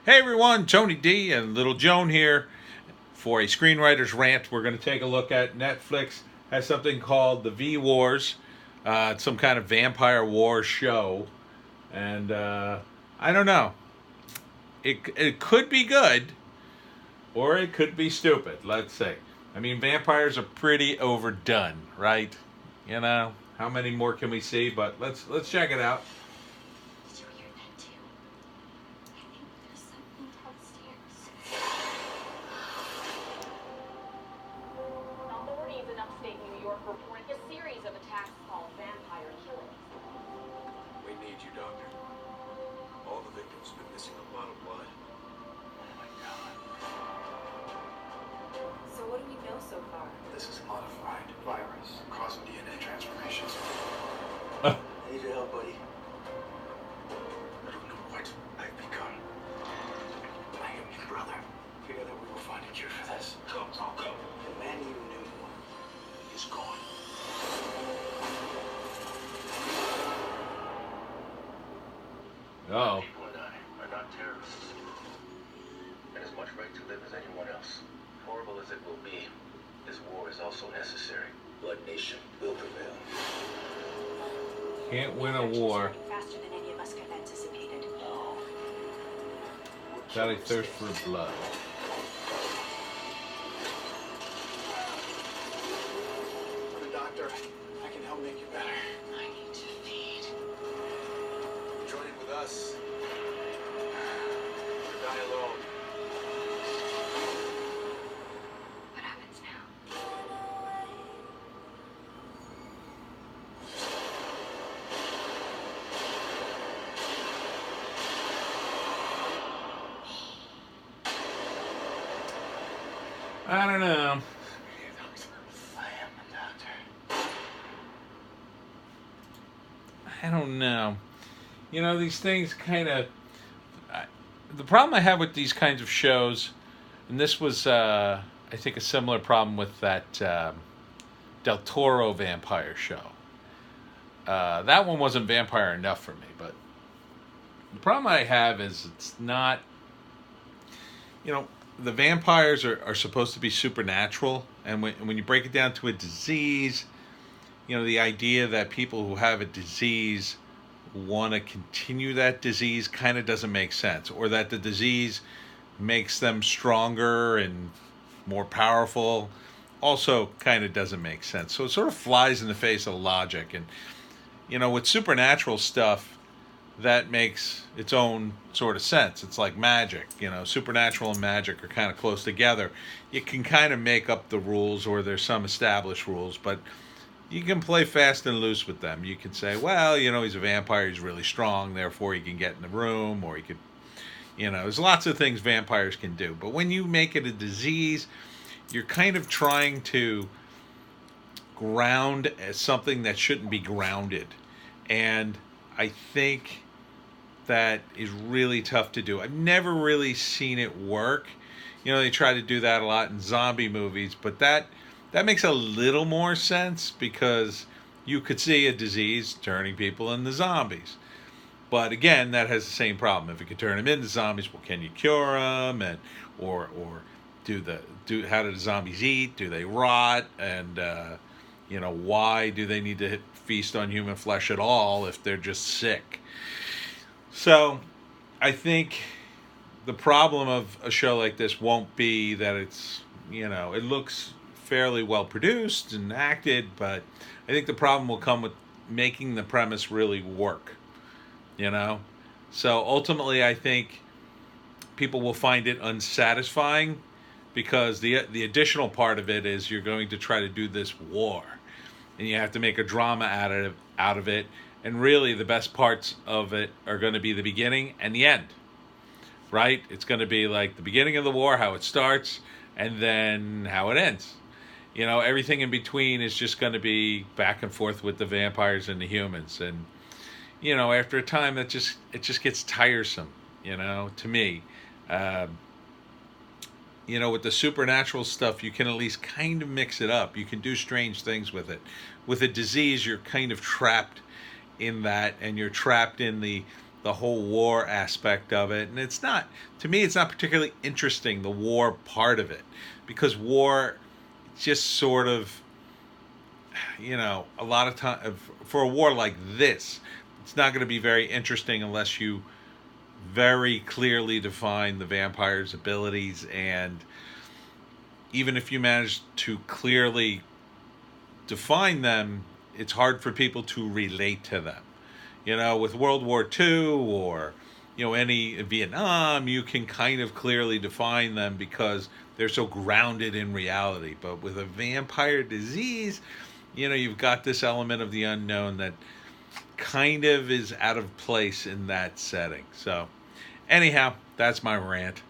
Hey everyone, Tony D and Little Joan here for a Screenwriter's Rant. We're going to take a look at Netflix has something called the V Wars. It's some kind of vampire war show, and I don't know. It could be good or it could be stupid. Let's say. I mean, vampires are pretty overdone, right? You know, how many more can we see? But let's check it out. Did you hear that too? I think there's something downstairs. Authorities in upstate New York reporting a series of attacks called vampire killings. We need you, Doctor. All the victims have been missing a lot of blood. Oh my God. So what do we know so far? This is a modified virus causing DNA transformations. Uh. I need your help, buddy. I don't know what I've become. I am your brother. Together we will find a cure for this. Go. The man you knew is gone. Oh. People and I are not terrorists. And as much right to live as anyone else. Horrible as it will be, this war is also necessary. Blood Nation will prevail. Can't win a war Faster than any of us could have anticipated. without a thirst for blood. I'm a doctor. I can help make you better. I need to feed. Join in with us. Or die alone. What happens now? I don't know. I am a doctor. I don't know. You know, these things kind of. The problem I have with these kinds of shows, and this was, I think, a similar problem with that Del Toro vampire show. That one wasn't vampire enough for me, but the problem I have is it's not. You know, the vampires are supposed to be supernatural, and when you break it down to a disease, you know, the idea that people who have a disease want to continue that disease kind of doesn't make sense, or that the disease makes them stronger and more powerful also kind of doesn't make sense. So it sort of flies in the face of logic. And, you know, with supernatural stuff, that makes its own sort of sense. It's like magic, you know, supernatural and magic are kind of close together. You can kind of make up the rules, or there's some established rules, but you can play fast and loose with them. You can say, well, you know, he's a vampire, he's really strong, therefore he can get in the room, or he could, you know, there's lots of things vampires can do. But when you make it a disease, you're kind of trying to ground as something that shouldn't be grounded. And I think that is really tough to do. I've never really seen it work. You know, they try to do that a lot in zombie movies, but that makes a little more sense because you could see a disease turning people into zombies. But again, that has the same problem. If you could turn them into zombies, well, can you cure them? And or how do the zombies eat? Do they rot? And you know, why do they need to feast on human flesh at all if they're just sick? So, I think the problem of a show like this won't be that it's, you know, it looks fairly well produced and acted, but I think the problem will come with making the premise really work, you know? So ultimately, I think people will find it unsatisfying because the additional part of it is you're going to try to do this war, and you have to make a drama out of it. And really, the best parts of it are going to be the beginning and the end, right? It's going to be like the beginning of the war, how it starts, and then how it ends. You know, everything in between is just going to be back and forth with the vampires and the humans. And, you know, after a time, it just gets tiresome, you know, to me. You know, with the supernatural stuff, you can at least kind of mix it up. You can do strange things with it. With a disease, you're kind of trapped in that, and you're trapped in the the whole war aspect of it. And it's not, to me, it's not particularly interesting, the war part of it, because war just sort of, a lot of time for a war like this, it's not going to be very interesting unless you very clearly define the vampire's abilities. And even if you manage to clearly define them, it's hard for people to relate to them. With World War II or, any Vietnam, you can kind of clearly define them because they're so grounded in reality. But with a vampire disease, you've got this element of the unknown that kind of is out of place in that setting. So anyhow, that's my rant.